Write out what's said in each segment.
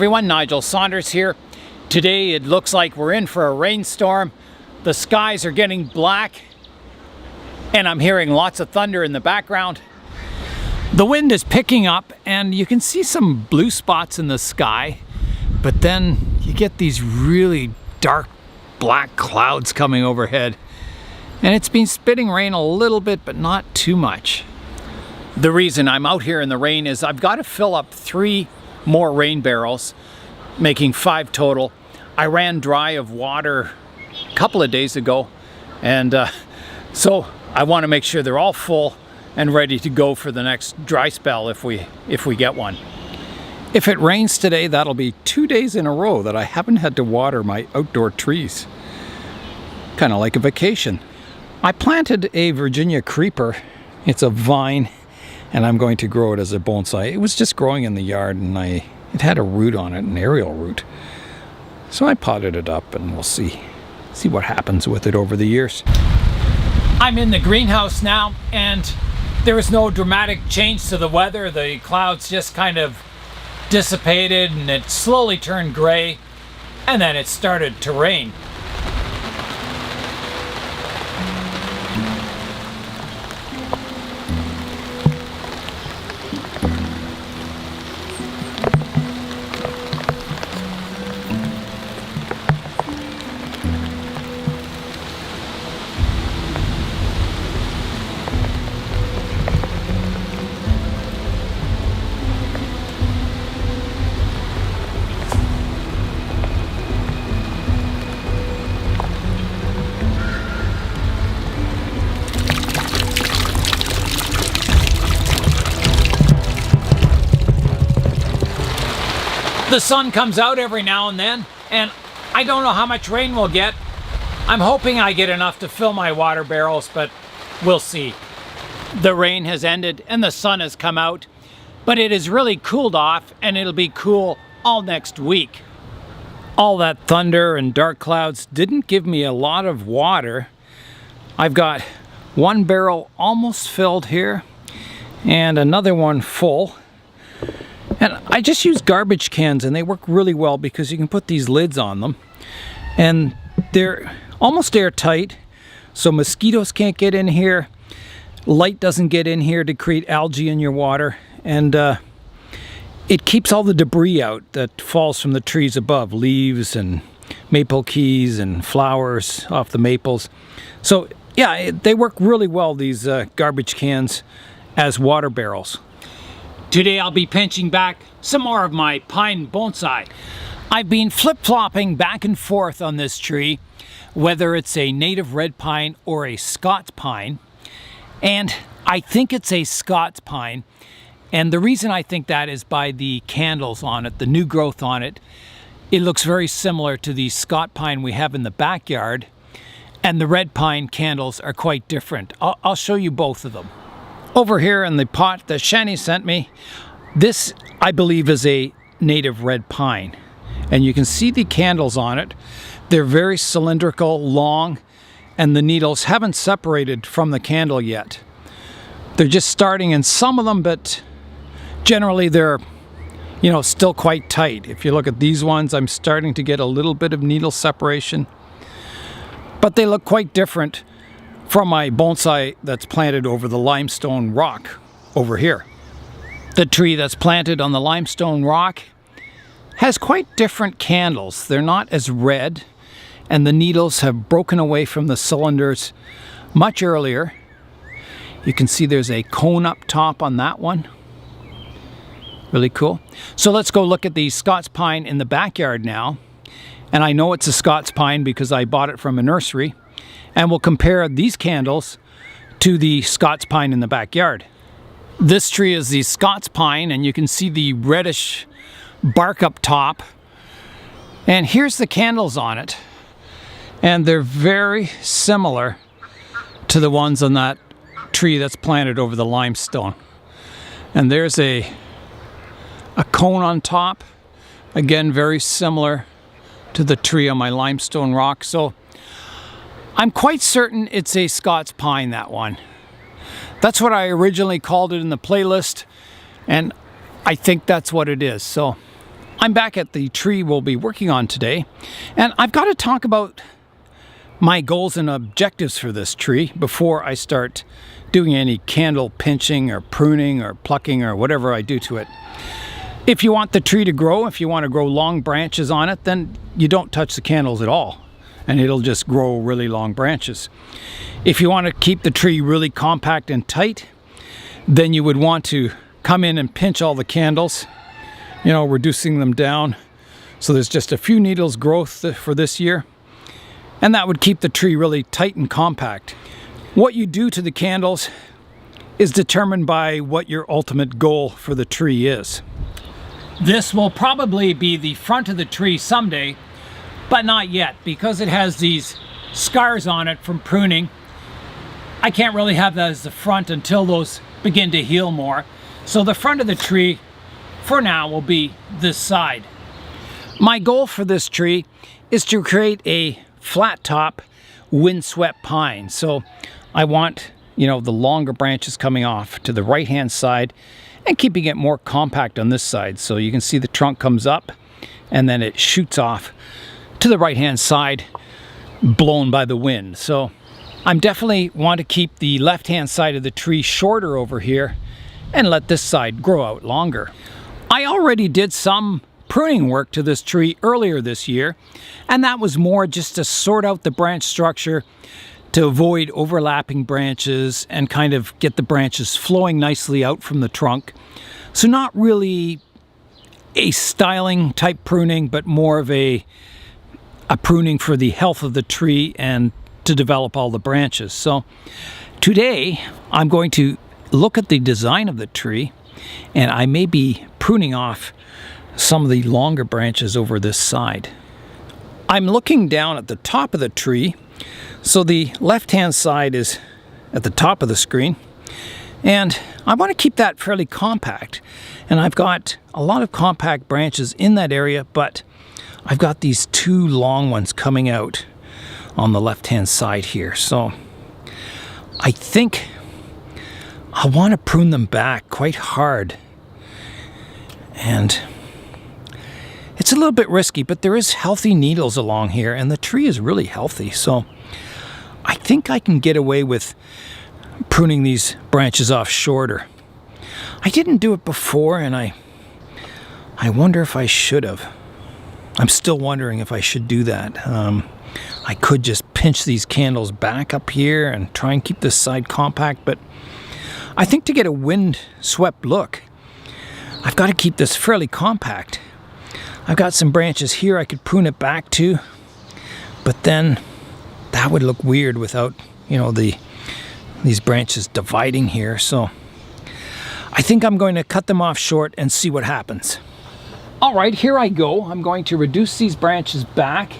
everyone, Nigel Saunders here. Today it looks like we're in for a rainstorm. The skies are getting black and I'm hearing lots of thunder in the background. The wind is picking up and you can see some blue spots in the sky, but then you get these really dark black clouds coming overhead. And it's been spitting rain a little bit, but not too much. The reason I'm out here in the rain is I've got to fill up 3 more rain barrels, making 5 total. I ran dry of water a couple of days ago, and so I want to make sure they're all full and ready to go for the next dry spell if we get one. If it rains today, that'll be 2 days in a row that I haven't had to water my outdoor trees. Kind of like a vacation. I planted a Virginia creeper. It's a vine, and I'm going to grow it as a bonsai. It was just growing in the yard, and it had a root on it, an aerial root. So I potted it up, and we'll see what happens with it over the years. I'm in the greenhouse now, and there was no dramatic change to the weather. The clouds just kind of dissipated, and it slowly turned gray, and then it started to rain. The sun comes out every now and then, and I don't know how much rain we'll get. I'm hoping I get enough to fill my water barrels, but we'll see. The rain has ended and the sun has come out, but it has really cooled off, and it'll be cool all next week. All that thunder and dark clouds didn't give me a lot of water. I've got 1 barrel almost filled here and another one full. And I just use garbage cans, and they work really well because you can put these lids on them. And they're almost airtight, so mosquitoes can't get in here. Light doesn't get in here to create algae in your water. And it keeps all the debris out that falls from the trees above, leaves and maple keys and flowers off the maples. So yeah, they work really well, these garbage cans, as water barrels. Today I'll be pinching back some more of my pine bonsai. I've been flip-flopping back and forth on this tree, whether it's a native red pine or a Scots pine. And I think it's a Scots pine. And the reason I think that is by the candles on it, the new growth on it. It looks very similar to the Scots pine we have in the backyard. And the red pine candles are quite different. I'll show you both of them. Over here in the pot that Shani sent me, this I believe is a native red pine. And you can see the candles on it. They're very cylindrical, long, and the needles haven't separated from the candle yet. They're just starting in some of them, but generally they're, still quite tight. If you look at these ones, I'm starting to get a little bit of needle separation. But they look quite different from my bonsai that's planted over the limestone rock over here. The tree that's planted on the limestone rock has quite different candles. They're not as red, and the needles have broken away from the cylinders much earlier. You can see there's a cone up top on that one. Really cool. So let's go look at the Scots pine in the backyard now. And I know it's a Scots pine because I bought it from a nursery. And we'll compare these candles to the Scots pine in the backyard. This tree is the Scots pine, and you can see the reddish bark up top. And here's the candles on it. And they're very similar to the ones on that tree that's planted over the limestone. And there's a cone on top. Again, very similar to the tree on my limestone rock. So I'm quite certain it's a Scots pine, that one. That's what I originally called it in the playlist, and I think that's what it is. So I'm back at the tree we'll be working on today, and I've got to talk about my goals and objectives for this tree before I start doing any candle pinching or pruning or plucking or whatever I do to it. If you want the tree to grow, if you want to grow long branches on it, then you don't touch the candles at all, and it'll just grow really long branches. If you want to keep the tree really compact and tight, then you would want to come in and pinch all the candles, you know, reducing them down so there's just a few needles growth for this year, and that would keep the tree really tight and compact. What you do to the candles is determined by what your ultimate goal for the tree is. This will probably be the front of the tree someday, but not yet, because it has these scars on it from pruning. I can't really have that as the front until those begin to heal more. So the front of the tree for now will be this side. My goal for this tree is to create a flat top windswept pine. So I want, you know, the longer branches coming off to the right hand side and keeping it more compact on this side. So you can see the trunk comes up and then it shoots off to the right hand side, blown by the wind. So I'm definitely want to keep the left hand side of the tree shorter over here and let this side grow out longer. I already did some pruning work to this tree earlier this year, and that was more just to sort out the branch structure, to avoid overlapping branches and kind of get the branches flowing nicely out from the trunk. So not really a styling type pruning, but more of a pruning for the health of the tree and to develop all the branches. So today I'm going to look at the design of the tree, and I may be pruning off some of the longer branches over this side. I'm looking down at the top of the tree. So the left-hand side is at the top of the screen, and I want to keep that fairly compact. And I've got a lot of compact branches in that area, but I've got these two long ones coming out on the left-hand side here. So I think I want to prune them back quite hard. And it's a little bit risky, but there is healthy needles along here, and the tree is really healthy. So I think I can get away with pruning these branches off shorter. I didn't do it before, and I wonder if I should have. I'm still wondering if I should do that. I could just pinch these candles back up here and try and keep this side compact, but I think to get a wind-swept look, I've got to keep this fairly compact. I've got some branches here I could prune it back to, but then that would look weird without, you know, these branches dividing here. So I think I'm going to cut them off short and see what happens. All right, here I go. I'm going to reduce these branches back.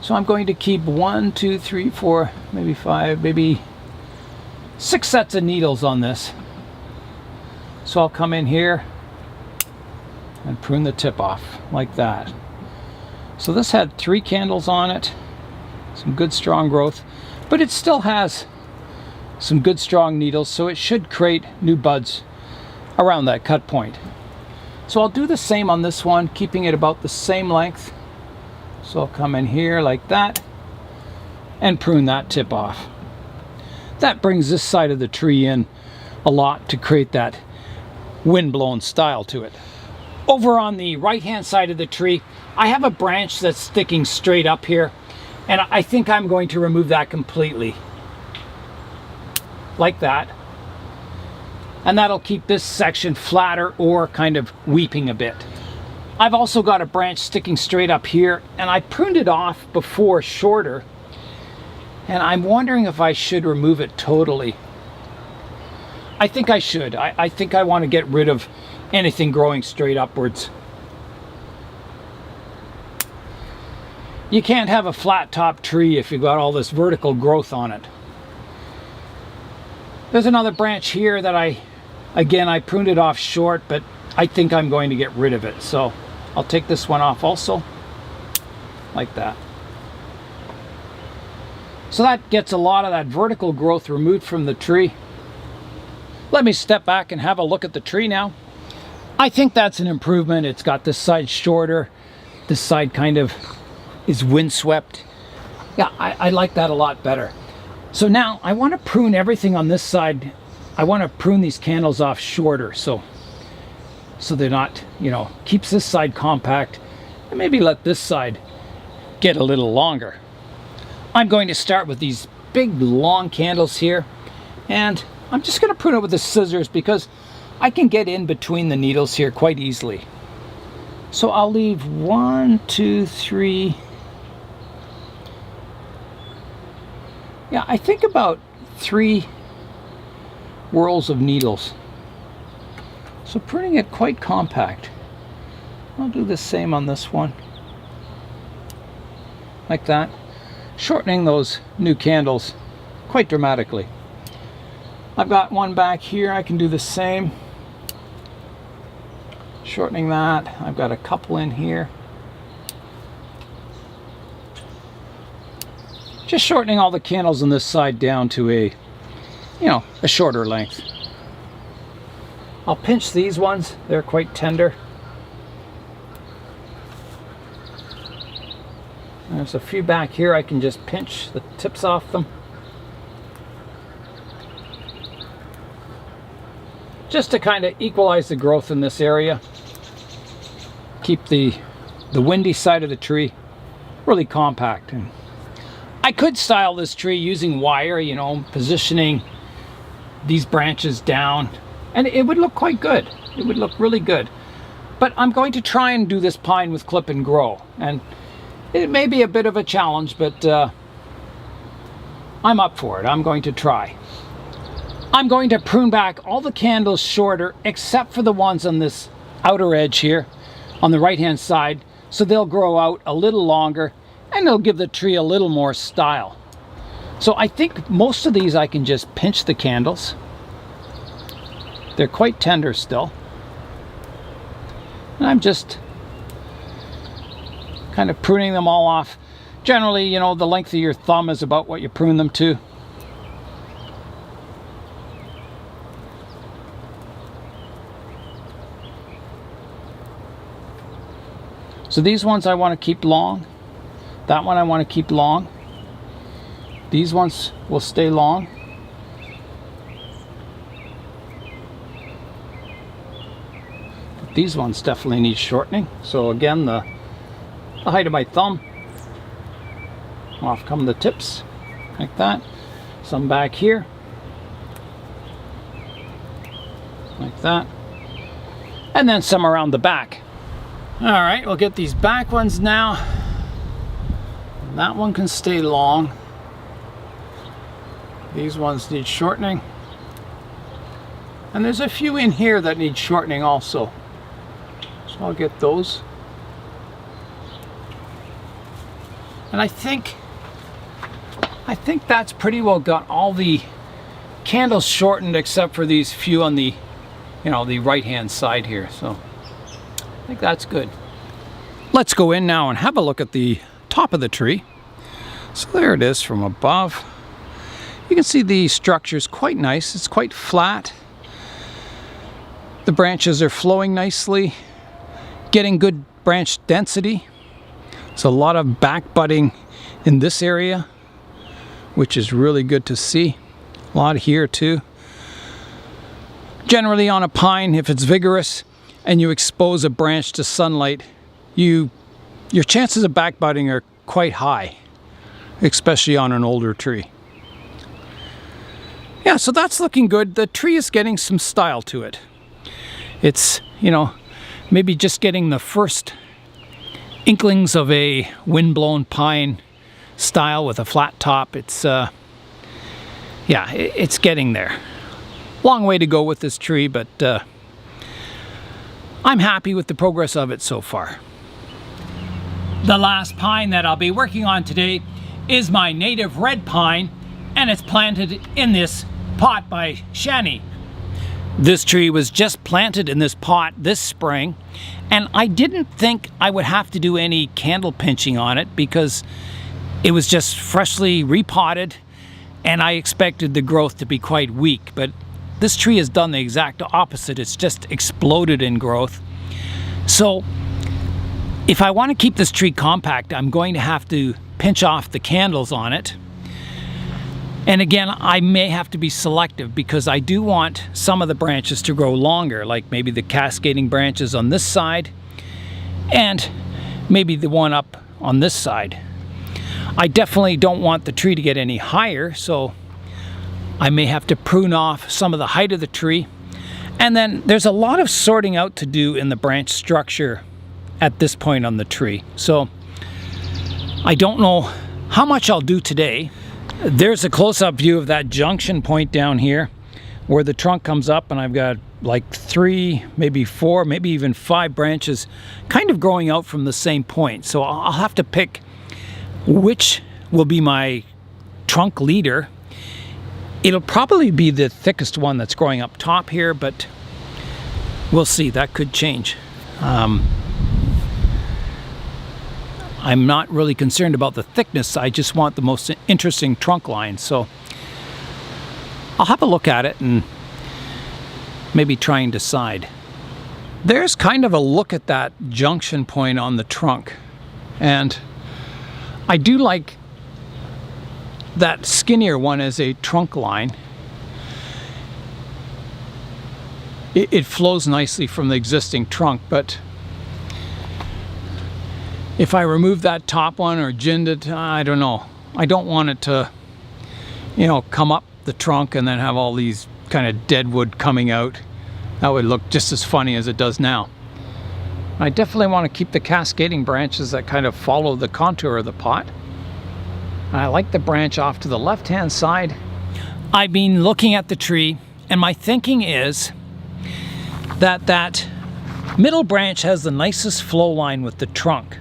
So I'm going to keep 1, 2, 3, 4, maybe 5, maybe 6 sets of needles on this. So I'll come in here and prune the tip off like that. So this had 3 candles on it, some good strong growth, but it still has some good strong needles, so it should create new buds around that cut point. So I'll do the same on this one, keeping it about the same length. So I'll come in here like that and prune that tip off. That brings this side of the tree in a lot to create that wind-blown style to it. Over on the right-hand side of the tree, I have a branch that's sticking straight up here, and I think I'm going to remove that completely. Like that. And that'll keep this section flatter or kind of weeping a bit. I've also got a branch sticking straight up here, and I pruned it off before shorter, and I'm wondering if I should remove it totally. I think I should. I think I want to get rid of anything growing straight upwards. You can't have a flat top tree if you've got all this vertical growth on it. There's another branch here that I pruned it off short, but I think I'm going to get rid of it. So I'll take this one off also, like that. So that gets a lot of that vertical growth removed from the tree. Let me step back and have a look at the tree now. I think that's an improvement. It's got this side shorter. This side kind of is windswept. Yeah, I like that a lot better. So now I want to prune everything on this side. I want to prune these candles off shorter so they're not, you know, keeps this side compact, and maybe let this side get a little longer. I'm going to start with these big long candles here, and I'm just going to prune it with the scissors because I can get in between the needles here quite easily. So I'll leave 1, 2, 3. Yeah, I think about 3 whirls of needles. So pruning it quite compact. I'll do the same on this one. Like that. Shortening those new candles quite dramatically. I've got one back here. I can do the same. Shortening that. I've got a couple in here. Just shortening all the candles on this side down to a, you know, a shorter length. I'll pinch these ones. They're quite tender. There's a few back here. I can just pinch the tips off them. Just to kind of equalize the growth in this area. Keep the windy side of the tree really compact. And I could style this tree using wire, you know, positioning these branches down, and it would look quite good. It would look really good. But I'm going to try and do this pine with clip and grow, and it may be a bit of a challenge, but I'm up for it. I'm going to try. I'm going to prune back all the candles shorter except for the ones on this outer edge here on the right hand side, so they'll grow out a little longer and they'll give the tree a little more style. So I think most of these I can just pinch the candles. They're quite tender still. And I'm just kind of pruning them all off. Generally, you know, the length of your thumb is about what you prune them to. So these ones I want to keep long. That one I want to keep long. These ones will stay long. But these ones definitely need shortening. So again, the height of my thumb. Off come the tips, like that. Some back here. Like that. And then some around the back. Alright, we'll get these back ones now. That one can stay long. These ones need shortening. And there's a few in here that need shortening also. So I'll get those. And I think that's pretty well got all the candles shortened except for these few on the, you know, the right hand side here. So I think that's good. Let's go in now and have a look at the top of the tree. So there it is from above. You can see the structure is quite nice. It's quite flat. The branches are flowing nicely, getting good branch density. There's a lot of back budding in this area, which is really good to see. A lot here too. Generally on a pine, if it's vigorous and you expose a branch to sunlight, your chances of back budding are quite high, especially on an older tree. Yeah, so that's looking good. The tree is getting some style to it. It's, you know, maybe just getting the first inklings of a windblown pine style with a flat top. It's, yeah, it's getting there. Long way to go with this tree, but I'm happy with the progress of it so far. The last pine that I'll be working on today is my native red pine, and it's planted in this pot by Shani. This tree was just planted in this pot this spring, and I didn't think I would have to do any candle pinching on it because it was just freshly repotted, and I expected the growth to be quite weak, but this tree has done the exact opposite. It's just exploded in growth. So if I want to keep this tree compact, I'm going to have to pinch off the candles on it. And again, I may have to be selective because I do want some of the branches to grow longer, like maybe the cascading branches on this side and maybe the one up on this side. I definitely don't want the tree to get any higher, so I may have to prune off some of the height of the tree. And then there's a lot of sorting out to do in the branch structure at this point on the tree. So I don't know how much I'll do today. There's a close-up view of that junction point down here where the trunk comes up, and I've got like 3, maybe 4, maybe even 5 branches kind of growing out from the same point. So I'll have to pick which will be my trunk leader. It'll probably be the thickest one that's growing up top here, but we'll see. That could change. I'm not really concerned about the thickness. I just want the most interesting trunk line. So I'll have a look at it and maybe try and decide. There's kind of a look at that junction point on the trunk. And I do like that skinnier one as a trunk line. It flows nicely from the existing trunk, but if I remove that top one or ginned it, I don't know. I don't want it to, you know, come up the trunk and then have all these kind of dead wood coming out. That would look just as funny as it does now. I definitely want to keep the cascading branches that kind of follow the contour of the pot. I like the branch off to the left-hand side. I've been looking at the tree, and my thinking is that that middle branch has the nicest flow line with the trunk.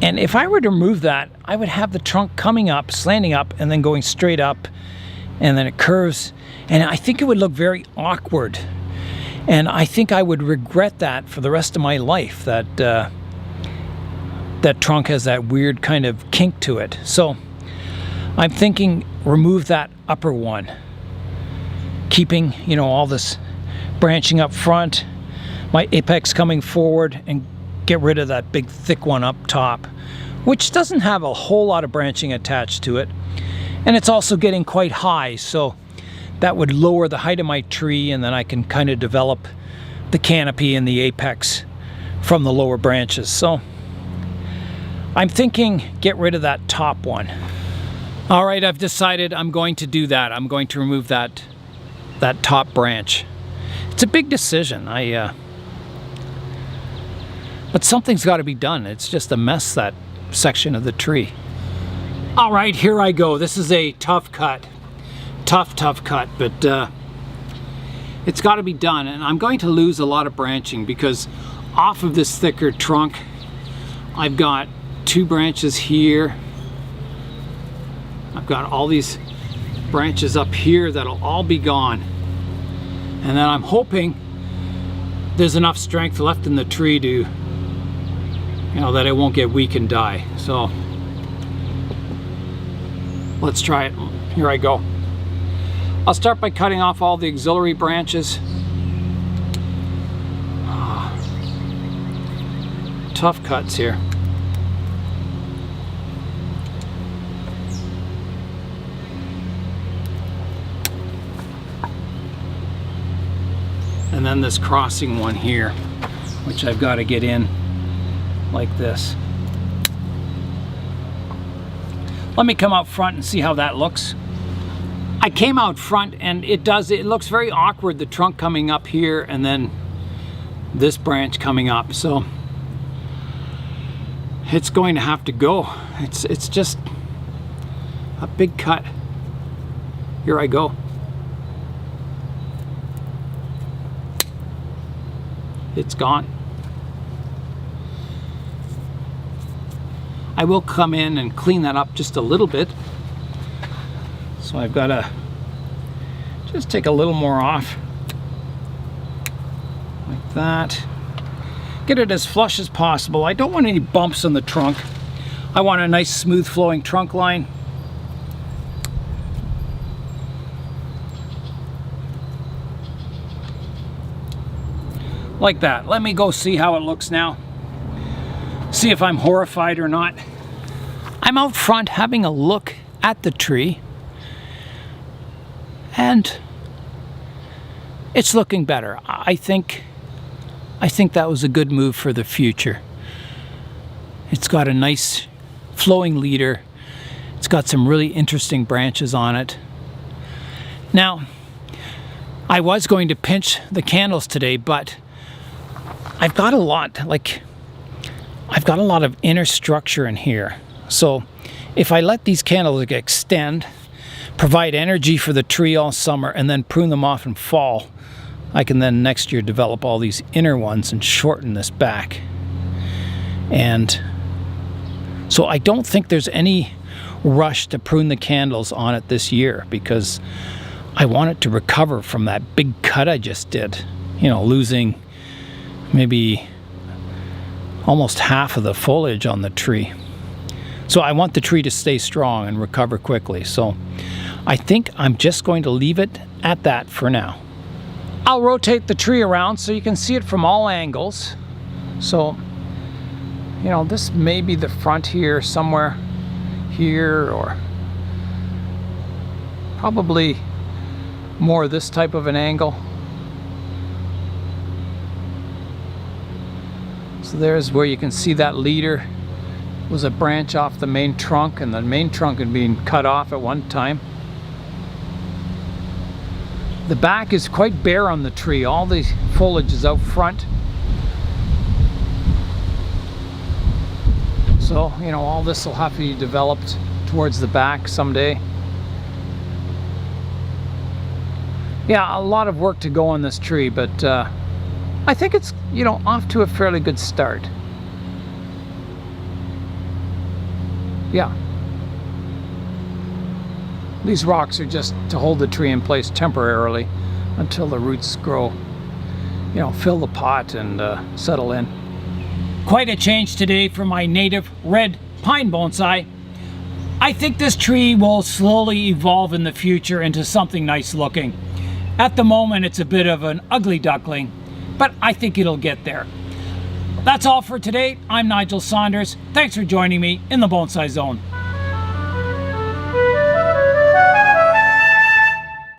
And if I were to remove that, I would have the trunk coming up, slanting up, and then going straight up, and then it curves. And I think it would look very awkward. And I think I would regret that for the rest of my life, that that trunk has that weird kind of kink to it. So I'm thinking remove that upper one, keeping, you know, all this branching up front, my apex coming forward, and get rid of that big thick one up top, which doesn't have a whole lot of branching attached to it. And it's also getting quite high, so that would lower the height of my tree, and then I can kind of develop the canopy and the apex from the lower branches. So I'm thinking get rid of that top one. All right, I've decided I'm going to do that. I'm going to remove that top branch. It's a big decision. But something's got to be done. It's just a mess, that section of the tree. All right, here I go. This is a tough cut. Tough cut, but it's got to be done. And I'm going to lose a lot of branching because off of this thicker trunk, I've got 2 branches here. I've got all these branches up here that'll all be gone. And then I'm hoping there's enough strength left in the tree to, you know, that it won't get weak and die. So let's try it. Here I go. I'll start by cutting off all the auxiliary branches. Tough cuts here. And then this crossing one here, which I've got to get in like this. Let me come out front and see how that looks. I came out front and it looks very awkward, the trunk coming up here and then this branch coming up. So it's going to have to go. It's just a big cut. Here I go. It's gone. I will come in and clean that up just a little bit. So I've got to just take a little more off. Like that. Get it as flush as possible. I don't want any bumps on the trunk. I want a nice smooth flowing trunk line. like that. Let me go see how it looks now. See if I'm horrified or not. I'm out front having a look at the tree, and it's looking better. I think that was a good move for the future. It's got a nice flowing leader. It's got some really interesting branches on it. Now, I was going to pinch the candles today, but I've got a lot of inner structure in here. So if I let these candles extend, provide energy for the tree all summer, and then prune them off in fall, I can then next year develop all these inner ones and shorten this back. And so I don't think there's any rush to prune the candles on it this year, because I want it to recover from that big cut I just did, losing maybe almost half of the foliage on the tree. So I want the tree to stay strong and recover quickly. So I think I'm just going to leave it at that for now. I'll rotate the tree around so you can see it from all angles. So, this may be the front here, somewhere here, or probably more this type of an angle. So there's where you can see that leader was a branch off the main trunk, and the main trunk had been cut off at one time. The back is quite bare on the tree. All the foliage is out front. So, all this will have to be developed towards the back someday. Yeah, a lot of work to go on this tree, but I think it's, off to a fairly good start. Yeah. These rocks are just to hold the tree in place temporarily until the roots grow, fill the pot and settle in. Quite a change today for my native red pine bonsai. I think this tree will slowly evolve in the future into something nice looking. At the moment, it's a bit of an ugly duckling, but I think it'll get there. That's all for today. I'm Nigel Saunders. Thanks for joining me in the Bonsai Zone.